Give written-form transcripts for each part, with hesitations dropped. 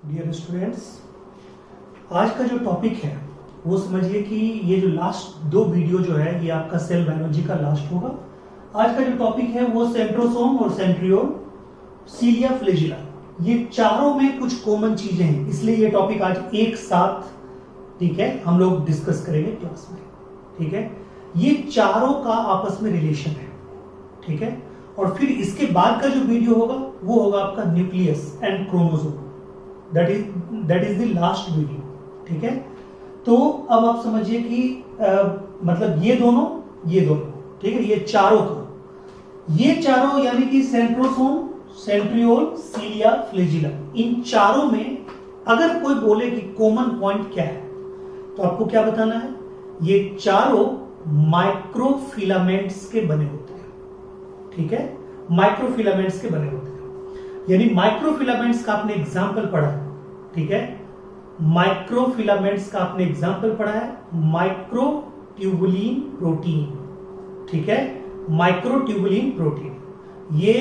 Dear students, आज का जो टॉपिक है वो समझिए कि ये जो लास्ट दो वीडियो जो है ये आपका सेल बायोलॉजी का लास्ट होगा। आज का जो टॉपिक है वो सेंट्रोसोम और सेंट्रियोल, सीलिया, फ्लैजिला, ये चारों में कुछ कॉमन चीजें हैं, इसलिए ये टॉपिक आज एक साथ ठीक है हम लोग डिस्कस करेंगे क्लास में। ठीक है, ये चारों का आपस में रिलेशन है। ठीक है, और फिर इसके बाद का जो वीडियो होगा वो होगा आपका nucleus and chromosome, that is the last video. ठीक है, तो अब आप समझिए कि मतलब ये दोनों ठीक है, ये चारों यानी कि सेंट्रोसोम, सेंट्रियोल, सीलिया, फ्लैजिला, इन चारों में अगर कोई बोले कि कॉमन पॉइंट क्या है तो आपको क्या बताना है, ये चारों माइक्रोफिलामेंट्स के बने होते हैं। ठीक है, माइक्रोफिलामेंट्स के बने होते हैं, यानी माइक्रोफिलामेंट्स का आपने एग्जांपल पढ़ा है। ठीक है, माइक्रोफिलामेंट्स का आपने एग्जांपल पढ़ा है माइक्रोट्यूबुलिन प्रोटीन। ठीक है, माइक्रोट्यूबुलिन प्रोटीन, ये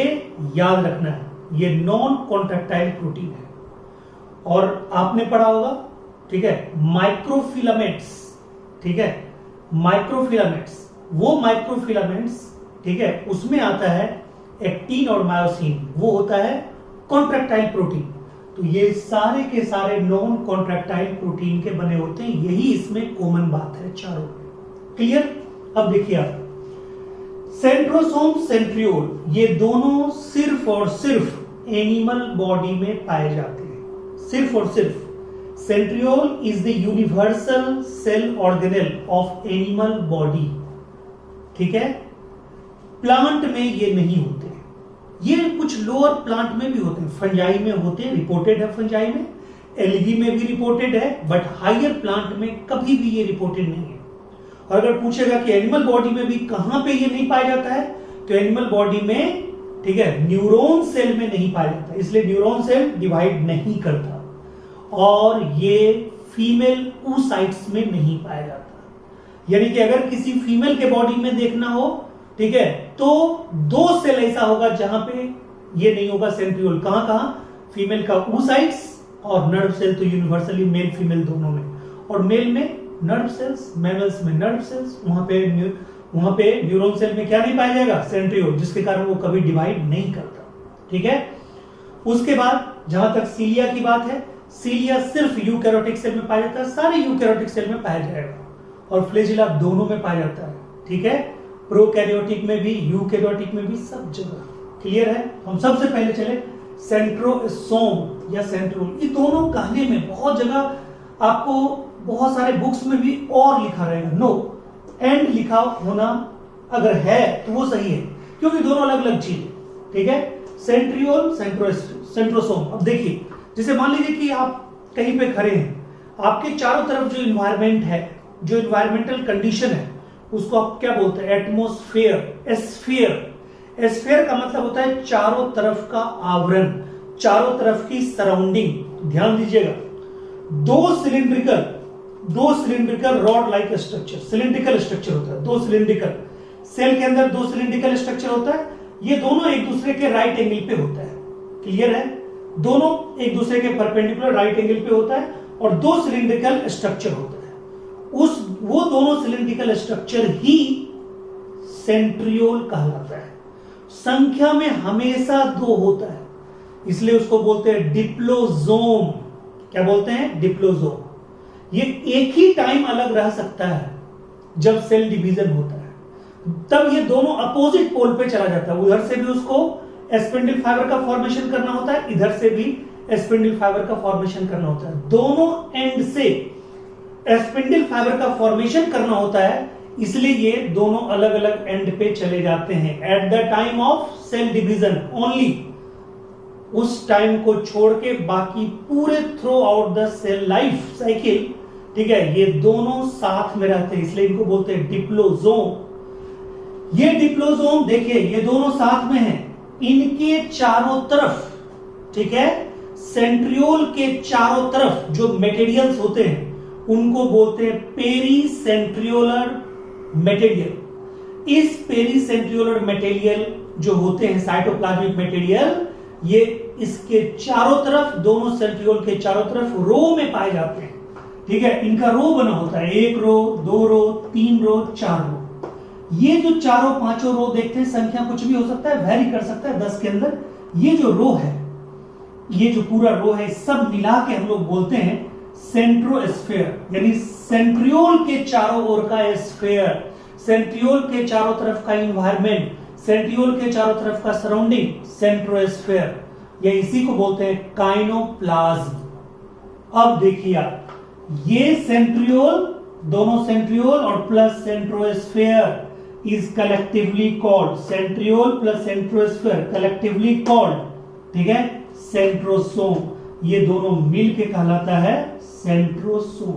याद रखना है, ये नॉन कॉन्ट्रैक्टाइल प्रोटीन है। और आपने पढ़ा होगा, ठीक है, माइक्रोफिलामेंट्स। ठीक है, माइक्रोफिलामेंट्स, वो माइक्रोफिलामेंट्स, ठीक है, उसमें आता है एक्टिन और मायोसिन, वो होता है कॉन्ट्रैक्टाइल प्रोटीन। तो ये सारे के सारे नॉन कॉन्ट्रैक्टाइल प्रोटीन के बने होते हैं, यही इसमें कॉमन बात है चारों। क्लियर? अब देखिए आप, सेंट्रोसोम, सेंट्रियोल, ये दोनों सिर्फ और सिर्फ एनिमल बॉडी में पाए जाते हैं, सिर्फ और सिर्फ। Centriole is the universal cell organelle of animal body. ठीक है, प्लांट में ये नहीं होते, ये कुछ लोअर प्लांट में भी होते हैं, फंजाई में होते हैं, रिपोर्टेड है फंजाई में, एल्गी में भी रिपोर्टेड है, बट हायर प्लांट में कभी भी ये रिपोर्टेड नहीं है। और अगर पूछेगा कि एनिमल बॉडी में भी कहां पे ये नहीं पाया जाता है, तो एनिमल बॉडी में, ठीक है, न्यूरॉन सेल में नहीं पाया जाता, इसलिए न्यूरॉन सेल डिवाइड नहीं करता, और ये फीमेल oocytes में नहीं पाया जाता। यानी कि अगर किसी फीमेल के बॉडी में देखना हो, ठीक है, तो दो सेल ऐसा होगा जहां पे ये नहीं होगा सेंट्रियोल। कहां? फीमेल का oocytes और नर्व सेल तो यूनिवर्सली मेल फीमेल दोनों में, और मेल में नर्व सेल्स, मैमल्स में नर्व सेल्स, वहां पे न्यूरॉन सेल में क्या नहीं पाया जाएगा, सेंट्रियोल, जिसके कारण वो कभी डिवाइड नहीं करता। ठीक है, उसके बाद जहां तक सीलिया की बात है, सीलिया सिर्फ यूकैरियोटिक सेल में पाया जाता है, सारे यूकैरियोटिक सेल में पाया जाएगा, और फ्लैजिला दोनों में पाया जाता है। ठीक है, प्रोकैरियोटिक में भी, यूकैरियोटिक में भी, सब जगह। क्लियर है? हम सबसे पहले चले सेंट्रोसोम या सेंट्रियोल, ये दोनों कहने में बहुत जगह आपको बहुत सारे बुक्स में भी और लिखा रहेगा, नो एंड लिखा होना अगर है तो वो सही है, क्योंकि दोनों अलग अलग चीज है। ठीक है, सेंट्रियोल, सेंट्रोसोम। अब देखिए, जैसे मान लीजिए कि आप कहीं पे खड़े हैं, आपके चारों तरफ जो इन्वायरमेंट है, जो इन्वायरमेंटल कंडीशन है, उसको आप क्या बोलते हैं, एटमॉस्फेयर, एस्फीयर। एस्फीयर का मतलब होता है चारों तरफ का आवरण, चारों तरफ की सराउंडिंग। ध्यान दीजिएगा, दो cylindrical rod like structure, cylindrical structure होता है, दो सिलिंड्रिकल, सेल के अंदर दो सिलिंड्रिकल स्ट्रक्चर होता है, ये दोनों एक दूसरे के राइट एंगल पे होता है। क्लियर है? दोनों एक दूसरे के परपेंडिकुलर राइट एंगल पे होता है, और दो सिलिंड्रिकल स्ट्रक्चर होता है, वो दोनों सिलिंड्रिकल स्ट्रक्चर ही सेंट्रियोल कहलाता है। संख्या में हमेशा दो होता है, इसलिए उसको बोलते हैं डिप्लोजोम। क्या बोलते हैं? डिप्लोजोम। ये एक ही टाइम अलग रह सकता है जब सेल डिवीजन होता है, तब ये दोनों अपोजिट पोल पे चला जाता है। उधर से भी उसको स्पिंडल फाइबर का फॉर्मेशन करना होता है, इधर से भी स्पिंडल फाइबर का फॉर्मेशन करना होता है, दोनों एंड से स्पिंडल फाइबर का फॉर्मेशन करना होता है, इसलिए ये दोनों अलग अलग एंड पे चले जाते हैं at the time of cell division only. उस टाइम को छोड़ के बाकी पूरे throughout the cell life cycle, ठीक है, ये दोनों साथ में रहते हैं, इसलिए इनको बोलते हैं डिप्लोजोम। ये डिप्लोजोम देखिए, ये दोनों साथ में हैं, इनके चारों तरफ, ठीक है, सेंट्रियोल के चारों तरफ जो मेटेरियल्स होते हैं उनको बोलते हैं पेरीसेंट्रियोलर मटेरियल। इस पेरीसेंट्रियोलर मटेरियल जो होते हैं साइटोप्लाज्मिक मटेरियल, ये इसके चारों तरफ, दोनों सेंट्रियोल के चारों तरफ रो में पाए जाते हैं। ठीक है, इनका रो बना होता है, 1 रो, 2 रो, 3 रो, 4 रो। ये जो चारों पांचों रो देखते हैं, संख्या कुछ भी हो सकता है, वेरी कर सकता है 10 के अंदर। ये जो रो है, ये जो पूरा रो है, सब मिला के हम लोग बोलते हैं सेंट्रोस्फेयर, यानी सेंट्रियोल के चारों ओर का स्फेयर, सेंट्रियोल के चारों तरफ का इन्वायरमेंट, सेंट्रियोल के चारों तरफ का सराउंडिंग, सेंट्रोस्फेयर, या इसी को बोलते हैं काइनोप्लाज्म। अब देखिए आप, ये सेंट्रियोल, दोनों सेंट्रियोल और plus centrosphere is collectively called, centriole plus centrosphere collectively called, ठीक है, सेंट्रोसोम। ये दोनों मिल के कहलाता है सेंट्रोसोम।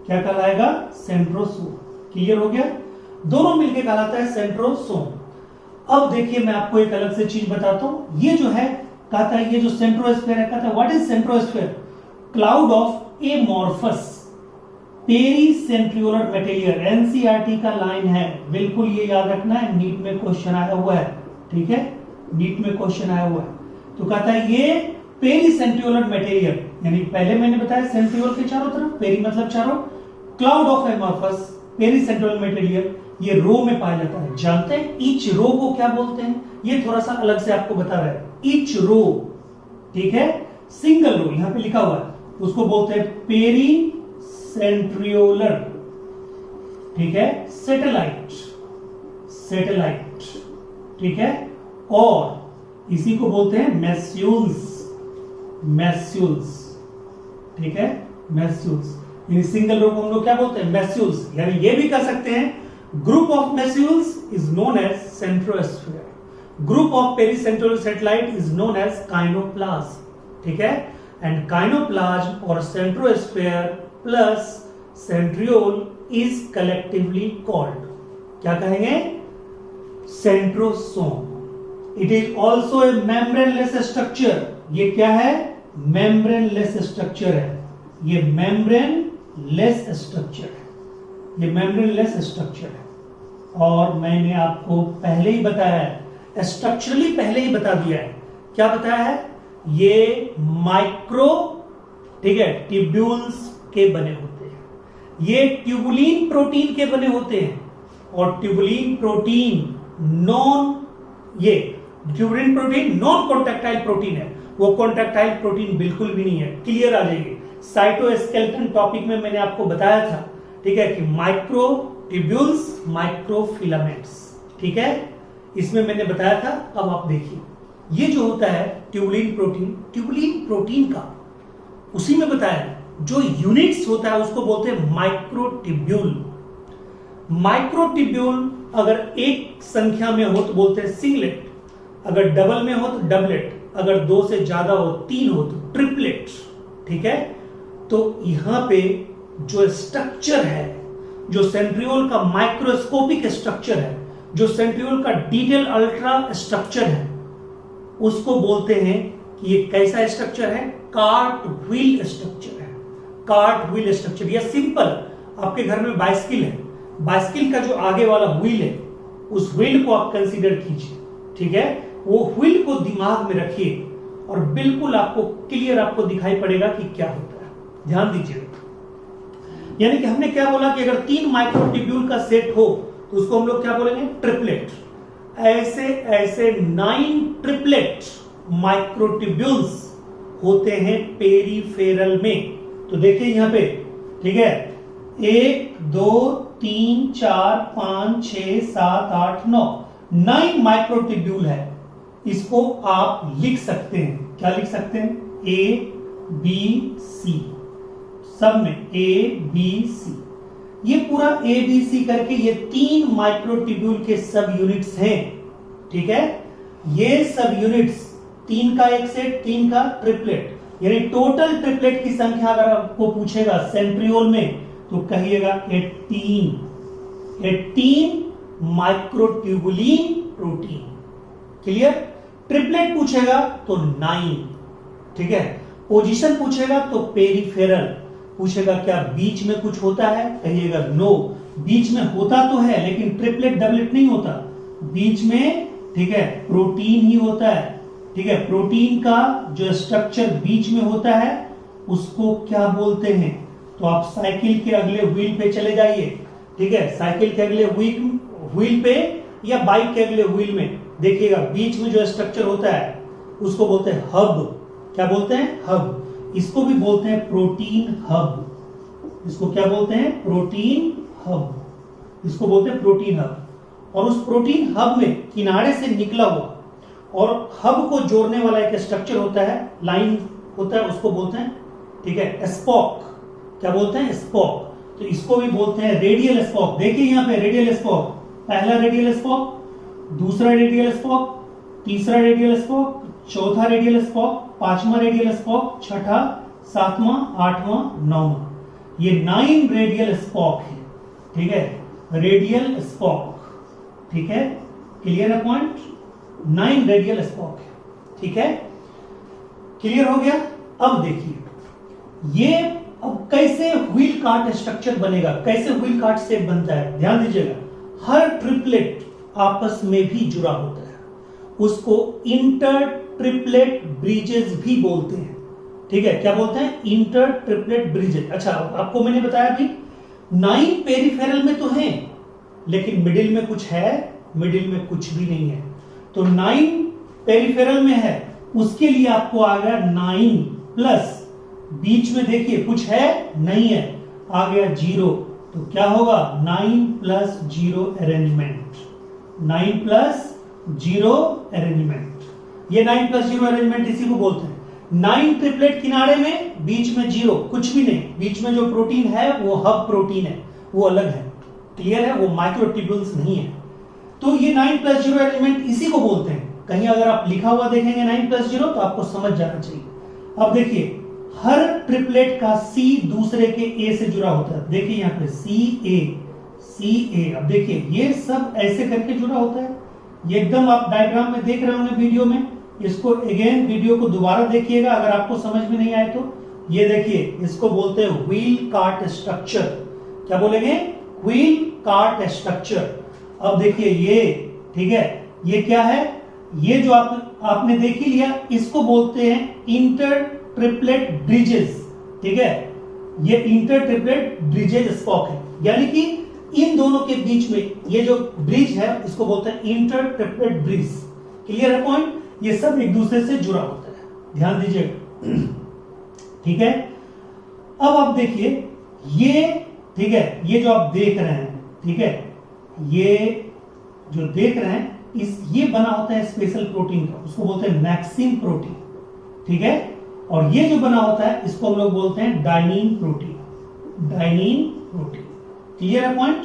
क्या कहलाएगा? सेंट्रोसोम। क्लियर हो गया? दोनों मिलके कहलाता है सेंट्रोसोम। अब देखिए मैं आपको एक अलग से चीज बताता हूं। ये जो है कहता है, ये जो सेंट्रोस्फेयर है, कहता है what is centrosphere? Cloud of amorphous pericentriolar material. NCERT का लाइन है, बिल्कुल ये याद रखना है, नीट में क्वेश्चन आया हुआ है। ठीक है, नीट में क्वेश्चन आया हुआ है। तो कहता है ये पेरीसेंट्रियोलर मटेरियल, यानी पहले मैंने बताया सेंट्रियोल के चारों तरफ, पेरी मतलब चारों, cloud of amorphous pericentriolar material, ये रो में पाया जाता है। जानते हैं ईच रो को क्या बोलते हैं? ये थोड़ा सा अलग से आपको बता रहा है। ईच रो, ठीक है, सिंगल रो यहां पे लिखा हुआ है, उसको बोलते हैं पेरीसेंट्रियोलर, ठीक है, सैटेलाइट, सैटेलाइट, ठीक है, और इसी को बोलते हैं मैस्यूल्स, मैस्यूल्स, ठीक है, मैस्यूल्स। यानी सिंगल रो को हम लोग क्या बोलते हैं? मैस्यूल्स। यानी ये भी कह सकते हैं group of massules is known as centrosphere, group of pericentriolar satellite is known as kinoplasm, ठीक है। एंड काइनोप्लाज्म और centrosphere plus centriole is collectively called, क्या कहेंगे? Centrosome. It is also a membraneless structure. ये क्या है? मेम्ब्रेनलेस स्ट्रक्चर है, ये मेम्ब्रेनलेस स्ट्रक्चर है, ये मेम्ब्रेनलेस स्ट्रक्चर है। और मैंने आपको पहले ही बताया है, स्ट्रक्चरली पहले ही बता दिया है। क्या बताया है? ये माइक्रो, ठीक है, ट्यूब्यूल्स के बने होते हैं, ये ट्यूबुलिन प्रोटीन के बने होते हैं। और ट्यूबुलिन प्रोटीन नॉन, ये tubulin protein non contractile protein है, वो कॉन्ट्रैक्टाइल प्रोटीन बिल्कुल भी नहीं है। क्लियर आ जाएगी। साइटोस्केलेटन टॉपिक में मैंने आपको बताया था, ठीक है, कि माइक्रो ट्यूब्यूल्स, माइक्रो फिलामेंट्स, ठीक है, इसमें मैंने बताया था। अब आप देखिए, ये जो होता है ट्यूबुलिन प्रोटीन, ट्यूबुलिन प्रोटीन का उसी में बताया जो यूनिट्स होता है उसको बोलते हैं माइक्रोट्यूब्यूल। माइक्रोट्यूब्यूल अगर एक संख्या में हो तो बोलते हैं सिंगलेट, अगर डबल में हो तो डबलेट, अगर 2 से ज्यादा हो, 3 हो तो ट्रिपलेट, ठीक है। तो यहां पे जो स्ट्रक्चर है, जो सेंट्रियोल का माइक्रोस्कोपिक स्ट्रक्चर है, जो सेंट्रियोल का डिटेल अल्ट्रा स्ट्रक्चर है, उसको बोलते हैं कि ये कैसा स्ट्रक्चर है? कार्ट व्हील स्ट्रक्चर है, कार्ट व्हील स्ट्रक्चर। या सिंपल, आपके घर में बाइसिकल है, बाइसिकल का जो आगे वाला व्हील है, उस व्हील को आप कंसीडर कीजिए, ठीक है। वो व्हील को दिमाग में रखिए और बिल्कुल आपको क्लियर आपको दिखाई पड़ेगा कि क्या होता है। ध्यान दीजिए, यानी कि हमने क्या बोला कि अगर 3 माइक्रोट्यूब्यूल का सेट हो तो उसको हम लोग क्या बोलेंगे? ट्रिपलेट। ऐसे ऐसे 9 ट्रिपलेट माइक्रोट्यूब्यूल्स होते हैं पेरीफेरल में। तो देखिए यहां पे, ठीक है, 1 2 3 4 5 6 7 8 9 माइक्रोट्यूब्यूल है। इसको आप लिख सकते हैं, क्या लिख सकते हैं? ए बी सी, सब में ए बी सी। ये पूरा ए बी सी करके ये 3 माइक्रोट्यूब्यूल के सब यूनिट्स हैं, ठीक है। ये सब यूनिट्स, 3 का एक सेट, 3 का ट्रिपलेट, यानी टोटल ट्रिपलेट की संख्या अगर आपको पूछेगा सेंट्रियोल में तो कहिएगा 18 माइक्रोट्यूबुलिन प्रोटीन। क्लियर? ट्रिपलेट पूछेगा तो 9, ठीक है। पोजीशन पूछेगा तो पेरीफेरल पूछेगा, क्या बीच में कुछ होता है? कहिएगा नो, बीच में होता तो है लेकिन ट्रिपलेट डबलेट नहीं होता, बीच में, ठीक है, प्रोटीन ही होता है, ठीक है, प्रोटीन का जो स्ट्रक्चर बीच में होता है उसको क्या बोलते हैं? तो आप साइकिल के अगले व्हील पे चले जाइए, ठीक है, साइकिल के अगले व्हील पे या बाइक के अगले व्हील में देखिएगा बीच में जो स्ट्रक्चर होता है उसको बोलते हैं हब। क्या बोलते हैं? हब। इसको भी बोलते हैं प्रोटीन हब। इसको क्या बोलते हैं? Protein hub. इसको बोलते हैं प्रोटीन हब। और उस प्रोटीन हब में किनारे से निकला हुआ और हब को जोड़ने वाला एक स्ट्रक्चर होता है, लाइन होता है, उसको बोलते हैं, ठीक है, स्पॉक। क्या बोलते हैं? स्पॉक। तो इसको भी बोलते हैं रेडियल स्पॉक। देखिए यहां पे रेडियल स्पॉक, पहला रेडियल स्पॉक, दूसरा रेडियल स्पॉक, तीसरा रेडियल स्पॉक, चौथा रेडियल स्पॉक, पांचवा रेडियल स्पॉक, छठा, सातवां, आठवां, नौवां। ये 9 रेडियल स्पॉक है, ठीक है, रेडियल स्पॉक, ठीक है, क्लियर है पॉइंट? 9 रेडियल स्पॉक है, ठीक है, क्लियर हो गया। अब देखिए ये अब कैसे व्हील कार्ट स्ट्रक्चर बनेगा, कैसे व्हील कार्ट शेप बनता है, ध्यान दीजिएगा। हर ट्रिपलेट आपस में भी जुड़ा होता है, उसको इंटर ट्रिपलेट ब्रिजेस भी बोलते हैं, ठीक है। क्या बोलते हैं? Inter triplet bridges. अच्छा, आपको मैंने बताया भी 9 पेरिफेरल में तो है, लेकिन मिडिल में कुछ है? मिडिल में कुछ भी नहीं है। तो 9 पेरिफेरल में है, उसके लिए आपको आ गया 9 प्लस बीच में देखिए कुछ है? नहीं है, आ गया 0। तो क्या होगा? 9 प्लस 0 अरेंजमेंट। 9 plus 0 arrangement. ये 9 प्लस 0 अरेंजमेंट इसी को बोलते हैं। 9 ट्रिपलेट किनारे में, बीच में 0, कुछ भी नहीं। बीच में जो प्रोटीन है वो हब प्रोटीन है, वो अलग है, क्लियर है, वो माइक्रोट्यूब्यूल्स नहीं है। तो ये 9 प्लस 0 अरेंजमेंट इसी को बोलते हैं। कहीं अगर आप लिखा हुआ देखेंगे 9 प्लस 0 तो आपको समझ जाना चाहिए। अब देखिए हर ट्रिपलेट का C दूसरे के A से जुड़ा होता है। देखिए यहां पे CA। अब देखिए ये सब ऐसे करके जुड़ा होता है। ये एकदम आप डायग्राम में देख रहे होंगे वीडियो में। इसको अगेन वीडियो को दोबारा देखिएगा अगर आपको समझ में नहीं आए तो। ये देखिए इसको बोलते हैं व्हील कार्ट स्ट्रक्चर। क्या बोलेंगे? Wheel cart structure. अब देखिए ये, ठीक है, ये क्या है? ये जो आपने देख ही लिया, इसको बोलते हैं इंटर ट्रिपलेट ब्रिजेस, ठीक है। ये इंटर ट्रिपलेट ब्रिजेस स्पॉक है, यानी कि इन दोनों के बीच में ये जो ब्रिज है इसको बोलते हैं इंटर ट्रिपलेट ब्रिज। क्लियर है पॉइंट? ये सब एक दूसरे से जुड़ा होता है, ध्यान दीजिएगा, ठीक है। अब आप देखिए ये, ठीक है, ये जो आप देख रहे हैं, ठीक है, ये जो देख रहे हैं ये बना होता है स्पेशल प्रोटीन का, उसको बोलते हैं मैक्सिन प्रोटीन, ठीक है। और ये जो बना होता है इसको हम लोग बोलते हैं dynein protein. Dynein protein, clear है पॉइंट?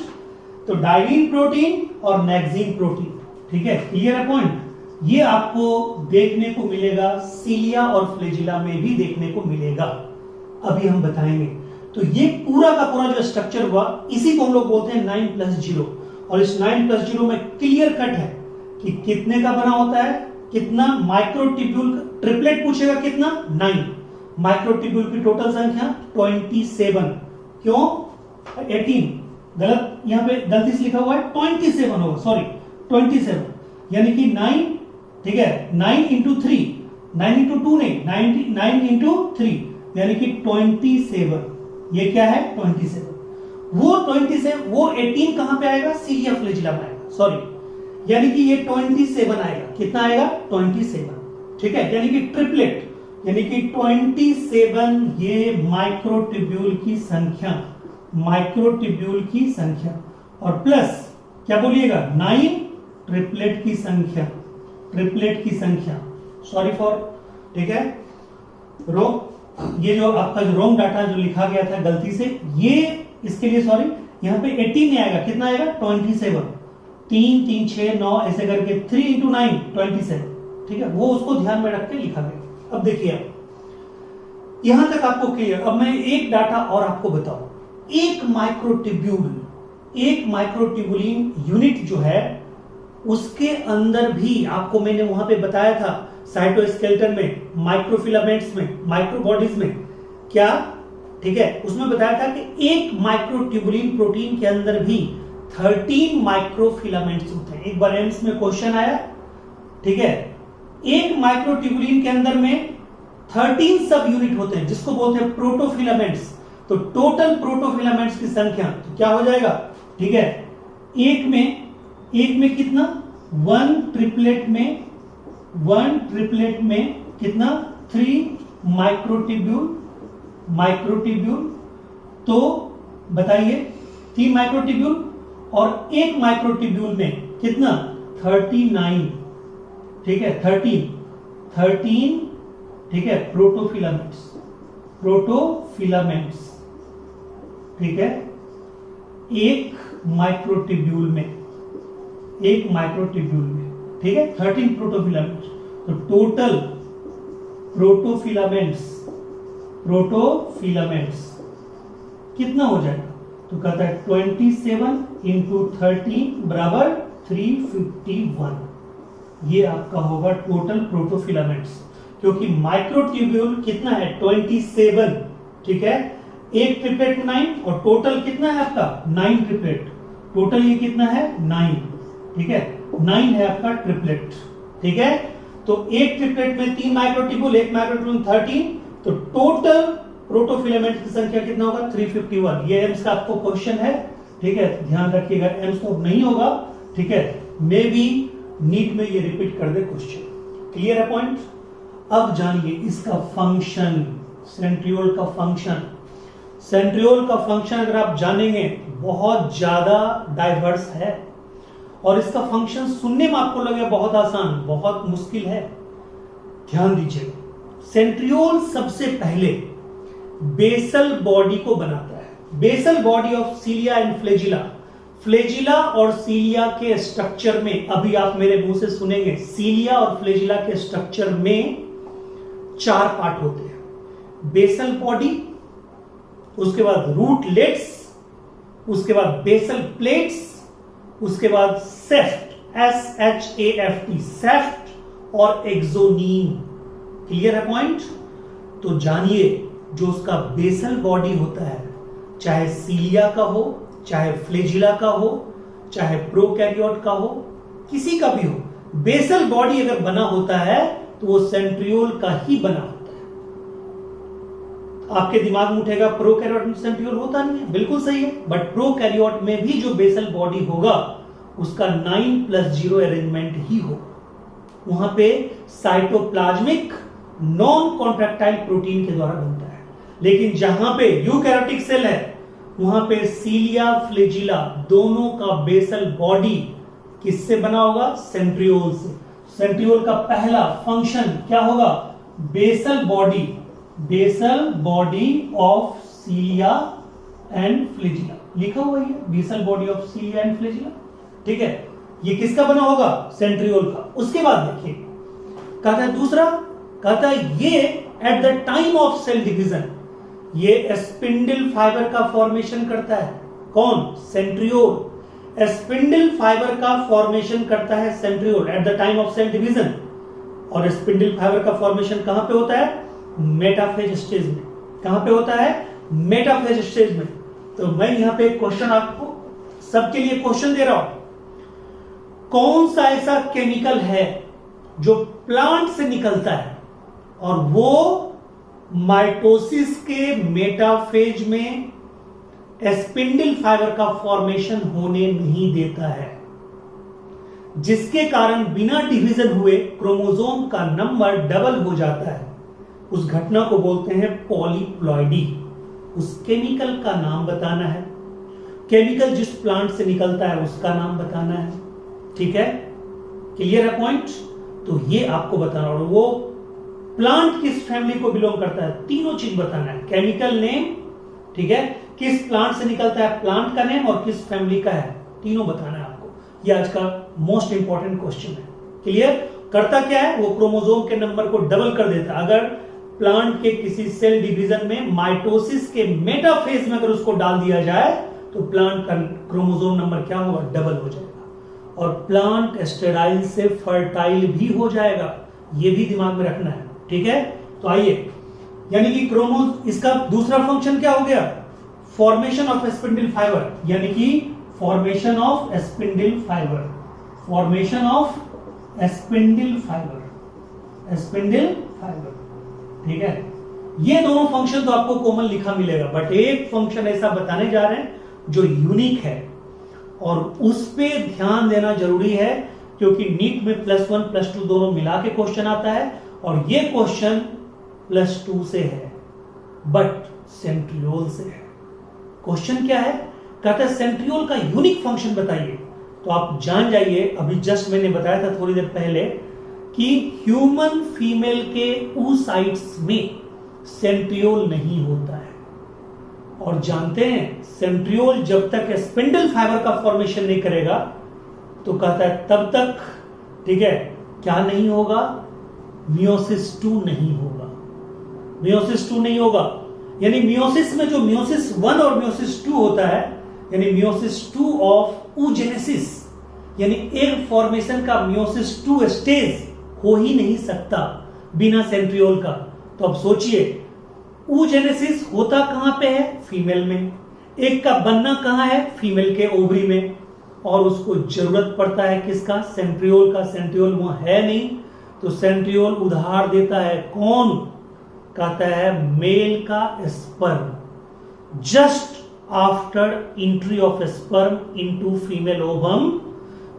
तो डाइनिन प्रोटीन और मैक्सिन प्रोटीन, ठीक है, क्लियर है पॉइंट? ये आपको देखने को मिलेगा सीलिया और फ्लैजिला में भी देखने को मिलेगा, अभी हम बताएंगे। तो ये पूरा का पूरा जो स्ट्रक्चर हुआ इसी को हम लोग बोलते हैं 9 प्लस 0। और इस 9 प्लस 0 में क्लियर कट है कि कितने का बना होता है, कितना माइक्रोट्यूब्यूल। ट्रिपलेट पूछेगा कितना? 9। माइक्रोट्यूब्यूल की टोटल संख्या 27। क्यों? 18 गलत, यहां पे गलती से लिखा हुआ है 27 होगा, सॉरी 27, यानी कि 9, ठीक है, 9 इंटू 3, 9 इंटू 2 नहीं, 9 इंटू 3 यानी कि 27। ये क्या है? 27। वो 27, वो 18 कहां पे आएगा? सीलिया फ्लैजिला में आएगा, सॉरी, यानी कि ये 27 आएगा। कितना आएगा? 27, ठीक है, यानी कि ट्रिपलेट, यानी कि 27 ये माइक्रोट्यूब्यूल की संख्या, माइक्रोट्यूब्यूल की संख्या, और प्लस क्या बोलिएगा? 9 ट्रिपलेट की संख्या, ट्रिपलेट की संख्या, सॉरी फॉर, ठीक है, ये जो आपका जो रॉन्ग डाटा जो लिखा गया था गलती से, ये इसके लिए सॉरी, यहां पे 18 नहीं आएगा, कितना आएगा? 27। 3 3 6 9 ऐसे करके 3 इंटू 9 27, ठीक है, वो उसको ध्यान में रख के लिखा गया। अब देखिए यहां तक आपको क्लियर। अब मैं एक डाटा और आपको बताऊं, एक माइक्रोट्यूबुलिन यूनिट जो है उसके अंदर भी आपको मैंने वहां पे बताया था साइटोस्केलेटन में, माइक्रोफिलामेंट्स में, माइक्रोबॉडीज में, क्या, ठीक है, उसमें बताया था कि एक माइक्रोट्यूबुलिन प्रोटीन के अंदर भी 13 माइक्रोफिलामेंट्स होते हैं। एक बार एम्स में क्वेश्चन आया, ठीक है, एक माइक्रोट्यूबुलिन के अंदर में 13 सब यूनिट होते हैं जिसको बोलते हैं प्रोटोफिलामेंट्स। तो टोटल प्रोटोफिलामेंट्स की संख्या तो क्या हो जाएगा, ठीक है, एक में कितना, वन ट्रिपलेट में कितना, 3 माइक्रोट्यूब्यूल। तो बताइए 3 माइक्रोट्यूब्यूल और एक माइक्रोट्यूब्यूल में कितना, 39, ठीक है, 13, ठीक है, प्रोटोफिलामेंट्स, ठीक है, एक माइक्रोट्यूब्यूल में, ठीक है, 13 प्रोटोफिलामेंट्स। तो टोटल प्रोटोफिलामेंट्स कितना हो जाएगा, तो कहता है 27 इंटू 13 बराबर 351। ये आपका होगा टोटल प्रोटोफिलामेंट्स, क्योंकि माइक्रोट्यूब्यूल कितना है, 27, ठीक है, एक ट्रिपलेट 9 और टोटल कितना है आपका 9 ट्रिपलेट, टोटल ये कितना है 9, ठीक है, 9 है आपका ट्रिपलेट, ठीक है। तो एक ट्रिपलेट में 3 माइक्रोट्यूब्यूल, एक माइक्रोट्यूब्यूल 13, तो टोटल प्रोटोफिलामेंट की संख्या कितना होगा, 351। ये एम्स का आपको क्वेश्चन है, ठीक है, ध्यान रखिएगा, एम्स तो नहीं होगा, ठीक है, मे बी नीट में ये रिपीट कर दे क्वेश्चन। क्लियर है पॉइंट। अब जानिए इसका फंक्शन, सेंट्रियोल का फंक्शन। सेंट्रियोल का फंक्शन अगर आप जानेंगे बहुत ज्यादा डाइवर्स है, और इसका फंक्शन सुनने में आपको लगेगा बहुत आसान, बहुत मुश्किल है। ध्यान दीजिए, सेंट्रियोल सबसे पहले बेसल बॉडी को बनाता है, basal body of cilia and flagella. Flagella और सीलिया के स्ट्रक्चर में, अभी आप मेरे मुंह से सुनेंगे, सीलिया और फ्लेजिला के स्ट्रक्चर में 4 पार्ट होते हैं, बेसल बॉडी, उसके बाद रूटलेट्स, उसके बाद बेसल प्लेट्स, उसके बाद सेफ्ट, SHAFT, सेफ्ट और एक्सोनीम। क्लियर है पॉइंट। तो जानिए जो उसका बेसल बॉडी होता है, चाहे सीलिया का हो, चाहे फ्लेजिला का हो, चाहे प्रोकैरियोट का हो, किसी का भी हो, बेसल बॉडी अगर बना होता है तो वो सेंट्रियोल का ही बना होता है। आपके दिमाग में उठेगा प्रोकैरियोट में सेंट्रियोल होता नहीं है, बिल्कुल सही है, बट प्रोकैरियोट में भी जो बेसल बॉडी होगा उसका 9+0 अरेंजमेंट ही होगा। वहां पे साइटोप्लाज्मिक नॉन कॉन्ट्रैक्टाइल प्रोटीन के द्वारा बनता है, लेकिन जहां पे यूकैरियोटिक सेल है वहां पे सीलिया फ्लेजिला दोनों का बेसल बॉडी किससे बना होगा, सेंट्रियोल से। सेंट्रियोल का पहला फंक्शन क्या होगा, basal body of cilia and flagella, लिखा हुआ है basal body of cilia and flagella, ठीक है। ये किसका बना होगा, सेंट्रियोल का। उसके बाद देखिए कहता है दूसरा, कहता है ये at the time of cell division ये स्पिंडल फाइबर का फॉर्मेशन करता है। कौन, सेंट्रियोल। स्पिंडल फाइबर का फॉर्मेशन करता है centriole at the time of cell division. और स्पिंडल फाइबर का फॉर्मेशन कहां पे होता है, मेटाफेज स्टेज में। कहां पे होता है, मेटाफेज स्टेज में। तो मैं यहां पे क्वेश्चन आपको सबके लिए क्वेश्चन दे रहा हूं, कौन सा ऐसा केमिकल है जो प्लांट से निकलता है और वो माइटोसिस के मेटाफेज में स्पिंडल फाइबर का फॉर्मेशन होने नहीं देता है, जिसके कारण बिना डिवीजन हुए क्रोमोसोम का नंबर डबल हो जाता है। उस घटना को बोलते हैं पॉलीप्लॉइडी। उस केमिकल का नाम बताना है, केमिकल जिस प्लांट से निकलता है उसका नाम बताना है, ठीक है। क्लियर है पॉइंट। तो ये आपको बताना, और वो प्लांट किस फैमिली को बिलोंग करता है, तीनों चीज बताना है, केमिकल नेम, ठीक है, किस प्लांट से निकलता है प्लांट का नेम, और किस फैमिली का है, तीनों बताना है आपको। ये आज का मोस्ट इंपॉर्टेंट क्वेश्चन है। क्लियर। करता क्या है, वो क्रोमोसोम के नंबर को डबल कर देता है। अगर प्लांट के किसी सेल डिवीजन में माइटोसिस के मेटाफेज में अगर उसको डाल दिया जाए तो प्लांट का क्रोमोसोम नंबर क्या होगा, डबल हो जाएगा, और प्लांट स्टेराइल से फर्टाइल भी हो जाएगा। ये भी दिमाग में रखना है, ठीक है। तो आइए, यानी कि इसका दूसरा फंक्शन क्या हो गया, फॉर्मेशन ऑफ स्पिंडल फाइबर, यानी कि formation of spindle fibre, formation of spindle fibre, spindle fibre, ठीक है। ये दोनों फंक्शन तो आपको कॉमन लिखा मिलेगा, बट एक फंक्शन ऐसा बताने जा रहे हैं जो यूनिक है और उस पे ध्यान देना जरूरी है, क्योंकि नीट में +1 +2 दोनों मिला के क्वेश्चन आता है और ये क्वेश्चन +2 से है बट सेंट्रियोल से है। क्वेश्चन क्या है, कहता है सेंट्रियोल का यूनिक फंक्शन बताइए। तो आप जान जाइए, अभी जस्ट मैंने बताया था थोड़ी देर पहले कि ह्यूमन फीमेल के oocytes में सेंट्रियोल नहीं होता है, और जानते हैं सेंट्रियोल जब तक स्पिंडल फाइबर का फॉर्मेशन नहीं करेगा तो कहता है तब तक, ठीक है, क्या नहीं होगा, मियोसिस 2 नहीं होगा। मियोसिस 2 नहीं होगा, यानी मियोसिस में जो मियोसिस 1 और मियोसिस 2 होता है, यानी मियोसिस 2 ऑफ oogenesis, यानी एग फॉर्मेशन का मियोसिस 2 स्टेज हो ही नहीं सकता बिना सेंट्रियोल का। तो अब सोचिए, oogenesis होता कहां पे है, फीमेल में। एग का बनना कहां है, फीमेल के ओवरी में, और उसको जरूरत पड़ता है किसका, सेंट्रियोल का। सेंट्रियोल वहां है नहीं, तो सेंट्रियोल उधार देता है कौन, कहता है मेल का sperm. Just after entry of sperm into female ovum,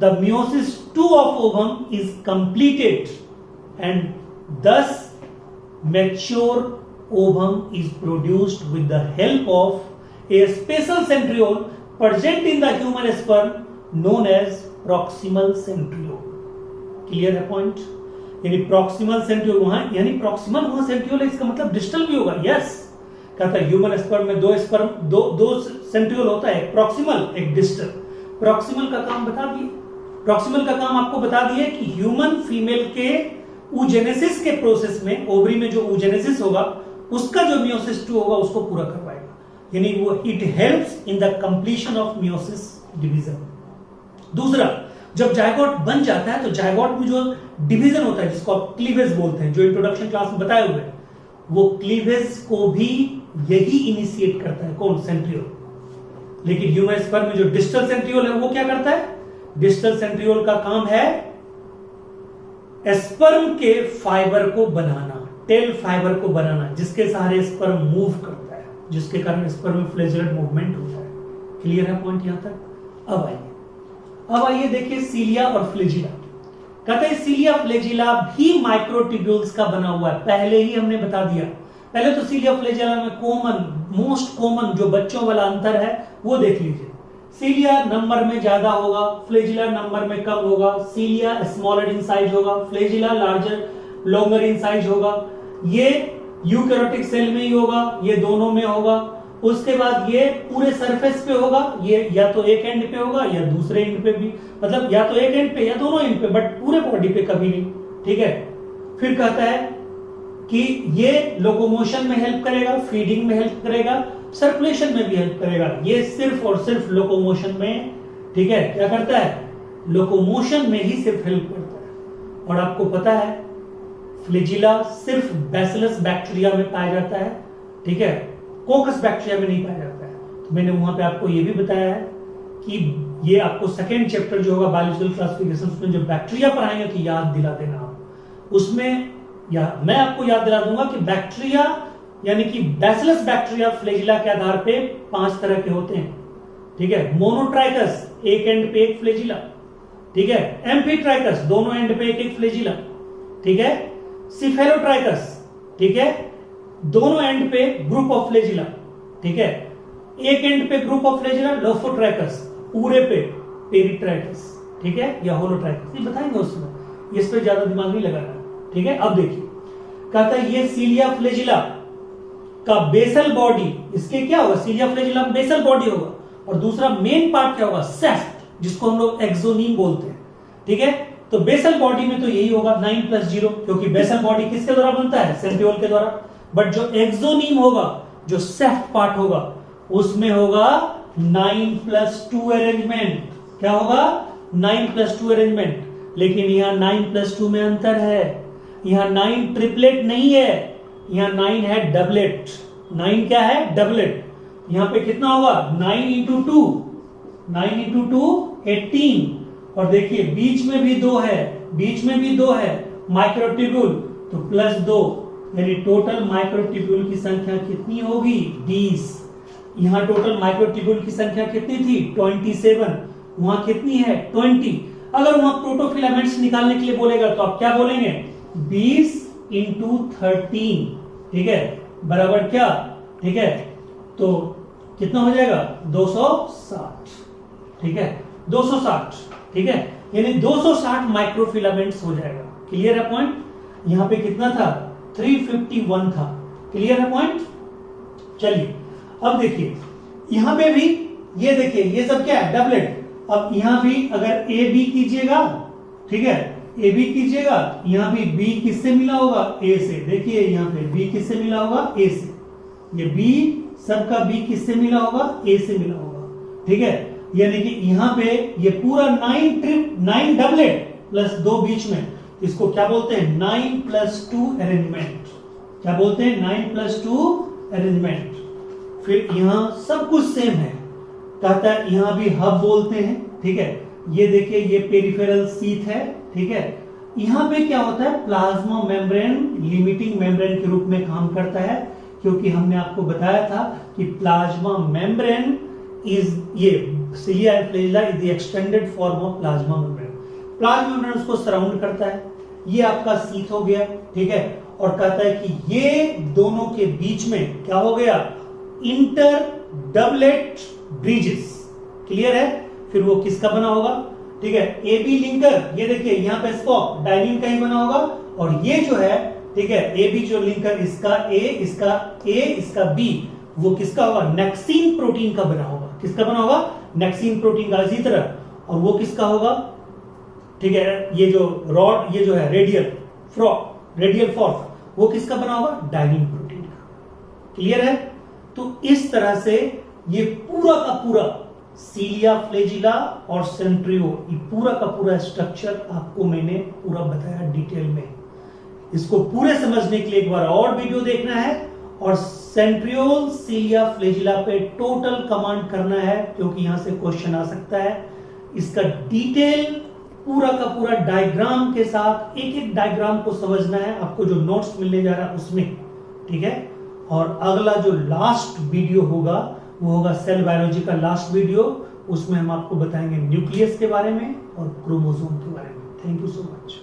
the meiosis 2 of ovum is completed and thus mature ovum is produced with the help of a special centriole present in the human sperm known as proximal centriole. Clear है point? यानी proximal centriole वहां, यानी proximal वहां centriole है, इसका मतलब distal भी होगा। यस, कहता है ह्यूमन स्पर्म में दो सेंट्रियोल होता है, एक प्रॉक्सिमल एक डिस्टल। प्रॉक्सिमल का काम बता दिए, प्रॉक्सिमल का काम आपको बता दिए कि ह्यूमन फीमेल के oogenesis के प्रोसेस में, ओवरी में जो oogenesis होगा उसका जो मियोसिस 2 होगा उसको पूरा करवाएगा, यानी वो it helps in the completion of meiosis division. दूसरा, जब जायगोट बन जाता है तो जायगोट में जो डिवीजन होता है जिसको आप क्लीवेज बोलते हैं, जो इंट्रोडक्शन क्लास में बताए हुए, वो क्लीवेज को भी यही इनिशिएट करता है, कौन, सेंट्रियोल। लेकिन ह्यूमन स्पर्म में जो डिस्टल सेंट्रियोल है वो क्या करता है, डिस्टल सेंट्रियोल का काम है स्पर्म के फाइबर को बनाना, टेल फाइबर को बनाना, जिसके सहारे स्पर्म मूव करता है, जिसके कारण स्पर्म में फ्लैजेलेट मूवमेंट होता है। क्लियर है पॉइंट यहां तक? अब आइए देखिए सिलिया और फ्लैजिला। कहते हैं सिलिया फ्लैजिला भी माइक्रोट्यूब्यूल्स का बना हुआ है, पहले ही हमने बता दिया। पहले तो सिलिया फ्लैजिला में कॉमन, मोस्ट कॉमन जो बच्चों वाला अंतर है वो देख लीजिए। सिलिया नंबर में ज्यादा होगा, फ्लैजिला नंबर में कम होगा। सिलिया स्मॉलर इन साइज होगा, flagella larger longer in size होगा। ये यूकैरियोटिक सेल में ही होगा, ये दोनों में होगा। उसके बाद ये पूरे सरफेस पे होगा, ये या तो एक एंड पे होगा या दूसरे एंड पे भी, मतलब या तो एक एंड पे या दोनों एंड पे, बट पूरे बॉडी पे कभी नहीं, ठीक है। फिर कहता है कि ये लोकोमोशन में हेल्प करेगा, फीडिंग में हेल्प करेगा, सर्कुलेशन में भी हेल्प करेगा। ये सिर्फ और सिर्फ लोकोमोशन में, ठीक है, क्या करता है, लोकोमोशन में ही सिर्फ हेल्प करता है। और आपको पता है फ्लैजिला सिर्फ बैसिलस बैक्टीरिया में पाया जाता है, ठीक है, कोकस बैक्टीरिया में नहीं पाया जाता है। तो मैंने वहां पे आपको ये भी बताया है कि ये आपको सेकेंड चैप्टर जो होगा बायोलॉजिकल क्लासिफिकेशन, उसमें जो बैक्टीरिया पढ़ाएंगे तो याद दिला देना आप उसमें, या मैं आपको याद दिला दूंगा कि बैक्टीरिया यानी कि बैसिलस बैक्टीरिया फ्लैजिला के आधार पे 5 तरह के होते हैं, ठीक है। मोनोट्राइकस, एक एंड पे एक फ्लैजिला, ठीक है। एम्फीट्राइकस, दोनों एंड पे एक एक फ्लैजिला, ठीक है। सिफेलोट्राइकस, ठीक है, दोनों एंड पे ग्रुप ऑफ फ्लैजिला, ठीक है। एक एंड पे ग्रुप ऑफ फ्लैजिला, लोफोट्राइकस, पूरे पे पेरिट्राइकस, ठीक है, या होलोट्राइकस, ये बताएंगे उसमें, इस पे ज्यादा दिमाग नहीं लगाना, ठीक है। अब देखिए, कहता है ये सिलिया फ्लैजिला का बेसल बॉडी, इसके क्या होगा, सिलिया फ्लैजिला में बेसल बॉडी होगा, और दूसरा मेन पार्ट क्या होगा, सेफ्ट, जिसको हम लोग एक्सोनीम बोलते हैं, ठीक है। तो बेसल बॉडी में तो यही होगा 9 + 0, क्योंकि बेसल बॉडी किसके द्वारा बनता है, सेंट्रियोल के द्वारा। बट जो एक्सोनीम होगा, जो सेफ्ट पार्ट होगा, उसमें होगा 9 + 2 अरेंजमेंट। क्या होगा, 9 + 2 अरेंजमेंट। लेकिन यहां 9 + 2 में अंतर है, यहां 9 ट्रिपलेट नहीं है, यहां 9 है डबलेट। 9 क्या है, डबलेट। यहां पे कितना होगा, 9 × 2, 9 × 2 18। और देखिए बीच में भी 2 है, बीच में भी 2 है माइक्रोट्यूब्यूल, तो +2 यानी टोटल माइक्रोट्यूब्यूल की संख्या कितनी होगी 20। यहां टोटल माइक्रोट्यूब्यूल की संख्या कितनी थी 27, वहां कितनी है 20। अगर वहां प्रोटोफिलामेंट्स निकालने के लिए बोलेगा तो आप क्या बोलेंगे 20 × 13, ठीक है, बराबर क्या, ठीक है, तो कितना हो जाएगा 260, ठीक है, 260, ठीक है, यानी 260 माइक्रोफिलामेंट्स हो जाएगा। क्लियर है पॉइंट? यहां पे कितना था 351 था। क्लियर है पॉइंट? चलिए अब देखिए यहां पे भी ये देखिए ये सब क्या है डबलेट। अब यहां भी अगर ए बी कीजिएगा, ठीक है, ए बी कीजिएगा, यहां भी बी किससे मिला होगा ए से। देखिए यहां पे बी किससे मिला होगा ए से, ये बी सबका बी किससे मिला होगा ए से मिला होगा, ठीक है, यानी कि यहां पे ये पूरा 9 डबलेट प्लस 2 बीच में, इसको क्या बोलते हैं 9+2 अरेंजमेंट। क्या बोलते हैं 9+2 अरेंजमेंट। फिर यहां सब कुछ सेम है, कहता है यहां भी हब बोलते हैं, ठीक है, ये देखिए ये पेरिफेरल शीथ है, ठीक है, यहां पे क्या होता है प्लाज्मा मेम्ब्रेन लिमिटिंग मेम्ब्रेन के रूप में काम करता है, क्योंकि हमने आपको बताया था कि प्लाज्मा मेम्ब्रेन इज ये cilia and flagella is the extended form of plasma membrane. Plasma membrane उसको सराउंड करता है, ये आपका शीथ हो गया, ठीक है, और कहता है कि ये दोनों के बीच में क्या हो गया इंटर डबलेट ब्रिजेस। क्लियर है? फिर वो किसका बना होगा, ठीक है, ए बी लिंकर, ये देखिए यहां पे स्पॉक डाइनिन का ही बना होगा, और ये जो है, ठीक है, ए बी जो लिंकर इसका ए इसका बी, वो किसका होगा नेक्सिन प्रोटीन का बना होगा। किसका बना होगा नेक्सिन प्रोटीन का। इसी तरह और वो किसका होगा, ठीक है, ये जो रॉड ये जो है रेडियल फॉर्क, वो किसका बना होगा डाइनिन प्रोटीन का। क्लियर है? तो इस तरह से ये पूरा का पूरा सीलिया फ्लैजिला और सेंट्रियो, ये पूरा का पूरा स्ट्रक्चर आपको मैंने पूरा बताया डिटेल में। इसको पूरे समझने के लिए एक बार और वीडियो देखना है, और सेंट्रियोल सीलिया फ्लैजिला पे टोटल कमांड करना है, क्योंकि यहां से क्वेश्चन आ सकता है। इसका डिटेल पूरा का पूरा डायग्राम के साथ एक एक डायग्राम को समझना है, आपको जो नोट्स मिलने जा रहा है उसमें, ठीक है। और अगला जो लास्ट वीडियो होगा वो होगा सेल बायोलॉजी का लास्ट वीडियो, उसमें हम आपको बताएंगे न्यूक्लियस के बारे में और क्रोमोसोम के बारे में। Thank you so much.